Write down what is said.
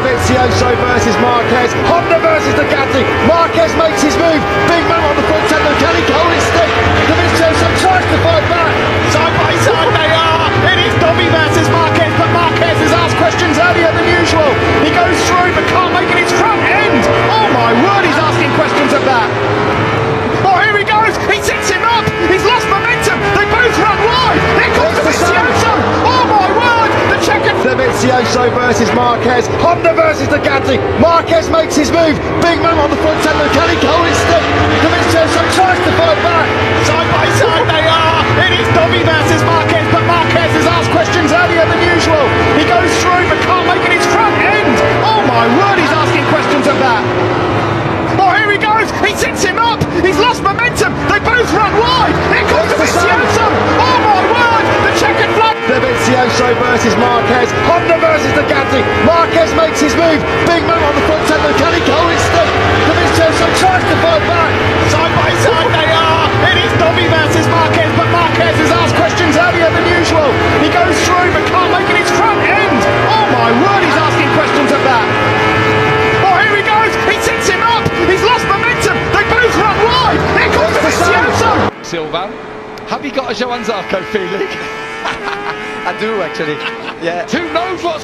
Dovizioso versus Marquez. Honda versus Ducati. Marquez makes his move. Big man on the front end. Can he go instead? Dovizioso tries to fight back. Side by side they are. It is Dovi versus Marquez, but Marquez has asked questions earlier than usual. He goes through but can't make it his front end. Oh my word, he's asking questions of that. Oh, here he goes. He sets him up. He's lost momentum. They both run wide. Here comes Dovizioso. Oh my word. The checkered Dovizioso versus Marquez. Honda versus Ducati. Marquez makes his move. Big man on the front end. Can he go instead? Dovizioso tries to fight back. Side by side they are. It is Dovi versus Marquez, but Marquez has asked questions earlier than usual. He goes through but can't make it his front end. Oh my word, he's asking questions of that. Oh, here he goes. He sets him up. He's lost momentum. They both run wide. Here comes Dovizioso. Oh my word, the checkered flag. Dovizioso versus Marquez. Honda versus Ducati. Marquez makes his move. Big man on the front end. Can he go instead? Dovizioso tries to fight back. Side by side they are. It is Dovi versus Marquez, but Marquez has asked questions earlier than usual. He goes through but can't make it his front end. Oh my word, he's asking questions of that. Oh, here he goes. He sets him up. He's lost momentum. They both run wide. Here comes Dovizioso. Silva, have you got a Johann Zarco feeling? I do actually. Yeah. Who knows what's